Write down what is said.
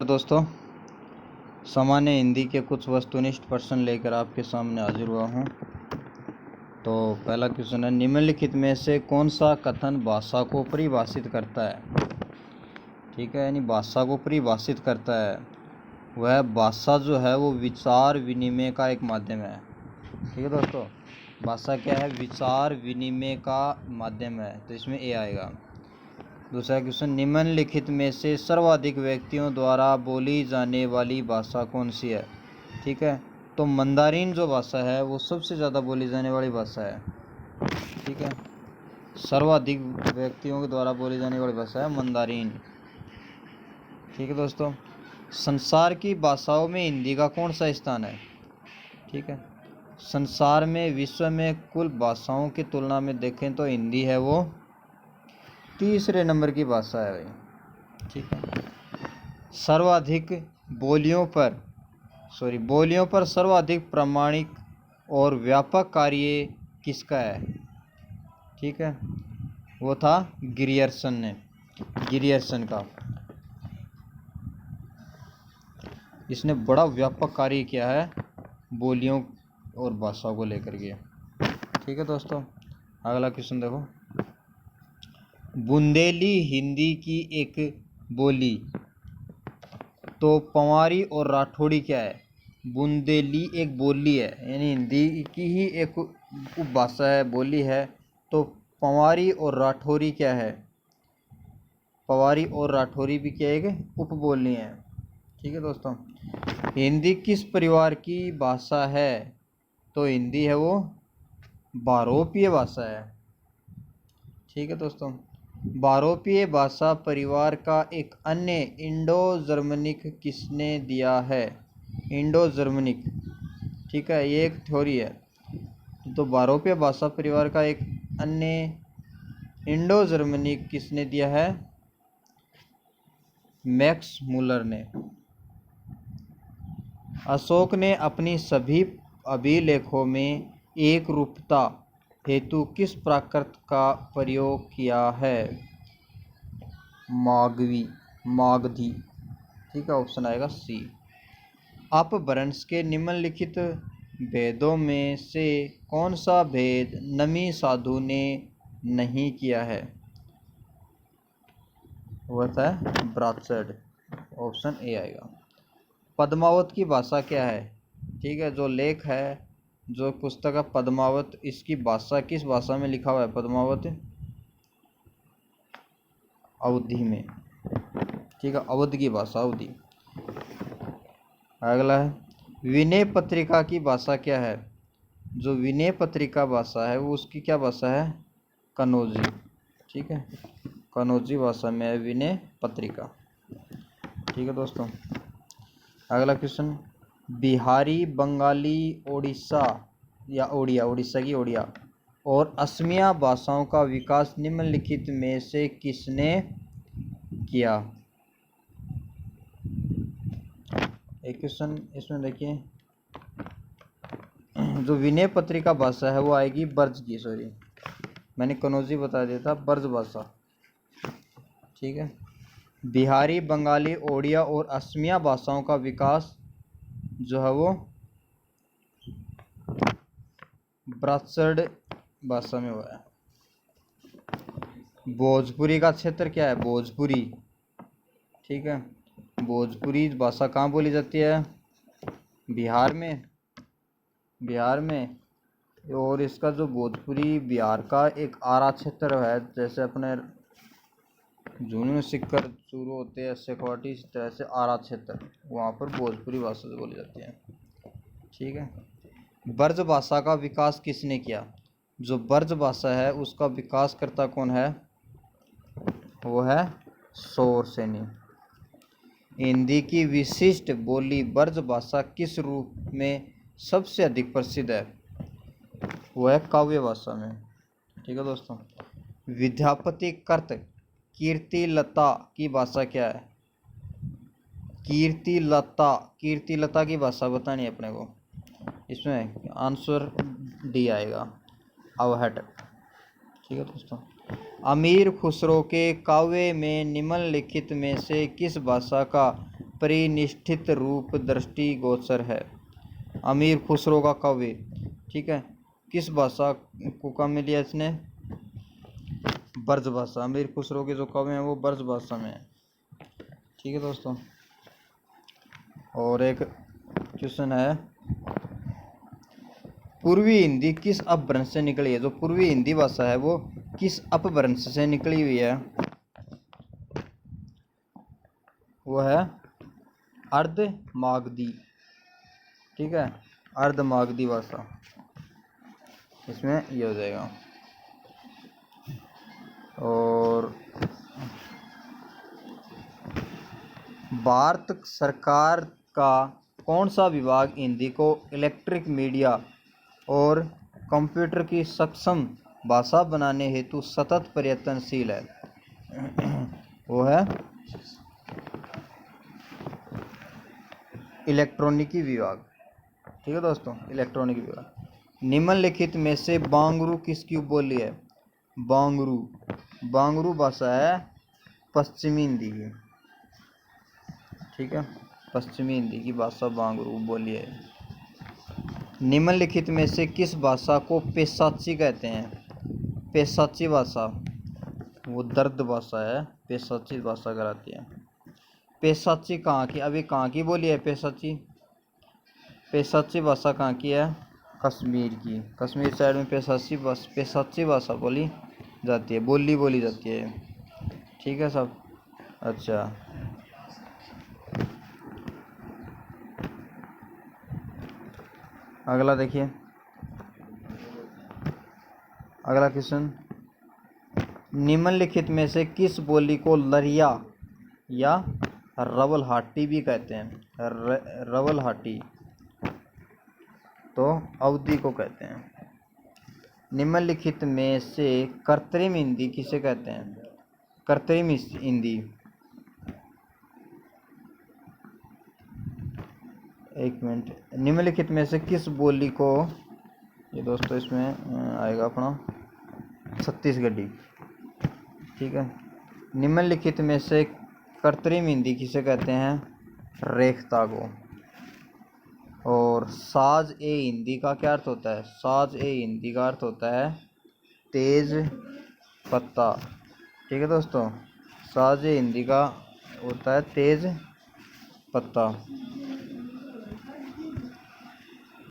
दोस्तों, सामान्य हिंदी के कुछ वस्तुनिष्ठ प्रश्न लेकर आपके सामने हाजिर हुआ हूँ। तो पहला क्वेश्चन है, निम्नलिखित में से कौन सा कथन भाषा को परिभाषित करता है? ठीक है, यानी भाषा को परिभाषित करता है। वह भाषा जो है वो विचार विनिमय का एक माध्यम है। ठीक है दोस्तों, भाषा क्या है? विचार विनिमय का माध्यम है, तो इसमें ए आएगा। दूसरा क्वेश्चन, निम्नलिखित में से सर्वाधिक व्यक्तियों द्वारा बोली जाने वाली भाषा कौन सी है? ठीक है, तो मंदारिन जो भाषा है वो सबसे ज़्यादा बोली जाने वाली भाषा है। ठीक है, सर्वाधिक व्यक्तियों के द्वारा बोली जाने वाली भाषा है मंदारिन। ठीक है दोस्तों, संसार की भाषाओं में हिंदी का कौन सा स्थान है? ठीक है, संसार में विश्व में कुल भाषाओं की तुलना में देखें तो हिंदी है वो तीसरे नंबर की भाषा है भाई। ठीक है, सर्वाधिक बोलियों पर सर्वाधिक प्रामाणिक और व्यापक कार्य किसका है? ठीक है, वो था गिरियर्सन का। इसने बड़ा व्यापक कार्य किया है बोलियों और भाषाओं को लेकर के। ठीक है दोस्तों, अगला क्वेश्चन देखो, बुंदेली हिंदी की एक बोली तो पंवारी और राठौड़ी क्या है? बुंदेली एक बोली है, यानी हिंदी की ही एक उपभाषा है, बोली है। तो पंवारी और राठौड़ी क्या है? पंवारी और राठौड़ी भी क्या एक उपबोली है। ठीक है दोस्तों, हिंदी किस परिवार की भाषा है? तो हिंदी है वो बारोपीय भाषा है। ठीक है दोस्तों, बारोपीय भाषा परिवार का एक अन्य इंडो जर्मनिक किसने दिया है? Indo Germanic. ठीक है, ये एक थ्योरी है। तो बारोपीय भाषा परिवार का एक अन्य इंडो जर्मनिक किसने दिया है? मैक्स मूलर ने। अशोक ने अपनी सभी अभिलेखों में एक रूपता हेतु किस प्राकृत का प्रयोग किया है? मागधी। ठीक है, ऑप्शन आएगा सी। अपभ्रंश के निम्नलिखित भेदों में से कौन सा भेद नमी साधु ने नहीं किया है? वह था ब्रात्सर्ड, ऑप्शन ए आएगा। पद्मावत की भाषा क्या है? ठीक है, जो लेख है, जो पुस्तक है पद्मावत, इसकी भाषा किस भाषा में लिखा हुआ है? पद्मावत अवधी में। ठीक है, अवध की भाषा अवधी। अगला है, विनय पत्रिका की भाषा क्या है? जो विनय पत्रिका भाषा है वो उसकी क्या भाषा है? कनौजी। ठीक है, कनौजी भाषा में है विनय पत्रिका। ठीक है दोस्तों, अगला क्वेश्चन, बिहारी, बंगाली, उड़ीसा की ओडिया और असमिया भाषाओं का विकास निम्नलिखित में से किसने किया? एक क्वेश्चन इसमें देखिए, जो विनय पत्रिका भाषा है वो आएगी ब्रज की, सॉरी मैंने कनौजी बता दिया था, ब्रज भाषा। ठीक है, बिहारी, बंगाली, ओडिया और असमिया भाषाओं का विकास जो है वो ब्रात्सर्ड भाषा में हुआ है। भोजपुरी का क्षेत्र क्या है? भोजपुरी। ठीक है, भोजपुरी भाषा कहाँ बोली जाती है? बिहार में। और इसका जो भोजपुरी बिहार का एक आरा क्षेत्र है, जैसे अपने झुंझुनू सीकर शुरू होते हैं शेखवाटी, इस तरह से आरा क्षेत्र, वहाँ पर भोजपुरी भाषा से बोली जाती है। ठीक है, ब्रज भाषा का विकास किसने किया? जो ब्रज भाषा है उसका विकास करता कौन है? वो है शौरसेनी। हिंदी की विशिष्ट बोली ब्रज भाषा किस रूप में सबसे अधिक प्रसिद्ध है? वो है काव्य भाषा में। ठीक है दोस्तों, विद्यापति कृत कीर्तिलता की भाषा क्या है? कीर्तिलता की भाषा बतानी है अपने को। इसमें आंसर डी आएगा, अवहट। ठीक है दोस्तों, अमीर खुसरो के काव्य में निम्नलिखित में से किस भाषा का परिनिष्ठित रूप दृष्टि गोचर है। अमीर खुसरो का काव्य, ठीक है, किस भाषा को काम में लिया इसने? ब्रज भाषा। अमीर खुसरो के जो काव्य हैं वो ब्रज भाषा में है। ठीक है दोस्तों, और एक क्वेश्चन है, पूर्वी हिंदी किस अपभ्रंश से निकली है? जो पूर्वी हिंदी भाषा है वो किस अपभ्रंश से निकली हुई है? वो है अर्धमागधी। ठीक है, अर्धमागधी भाषा, इसमें ये हो जाएगा। और भारत सरकार का कौन सा विभाग हिंदी को इलेक्ट्रिक मीडिया और कंप्यूटर की सक्षम भाषा बनाने हेतु सतत प्रयत्नशील है? वो है इलेक्ट्रॉनिकी विभाग। ठीक है दोस्तों, इलेक्ट्रॉनिक विभाग। निम्नलिखित में से बांगरू किसकी बोली है? बांगरू, बांगरू भाषा है पश्चिमी हिंदी की। ठीक है, पश्चिमी हिंदी की भाषा बांगरू बोली है। निम्नलिखित में से किस भाषा को पेशाची कहते हैं? पेशाची भाषा, वो दर्द भाषा है, पेशाची भाषा कराती है। पेशाची कहाँ की, अभी कहाँ की बोली है पेशाची? पेशाची भाषा कहाँ की है? कश्मीर की। कश्मीर साइड में पेशाची भाषा बोली जाती है, बोली जाती है। ठीक है सब। अच्छा, अगला देखिए, अगला क्वेश्चन, निम्नलिखित में से किस बोली को लरिया या रवलहाटी भी कहते हैं? रवलहाटी तो अवधी को कहते हैं। निम्नलिखित में से कृत्रिम हिंदी किसे कहते हैं? कृत्रिम हिंदी, एक मिनट, निम्नलिखित में से किस बोली को, ये दोस्तों इसमें आएगा अपना छत्तीसगढ़ी। ठीक है, निम्नलिखित में से कृत्रिम हिंदी किसे कहते हैं? रेखता को। और साज ए हिंदी का क्या अर्थ होता है? साज ए हिंदी का अर्थ होता है तेज पत्ता। ठीक है दोस्तों, साज ए हिंदी का होता है तेज पत्ता।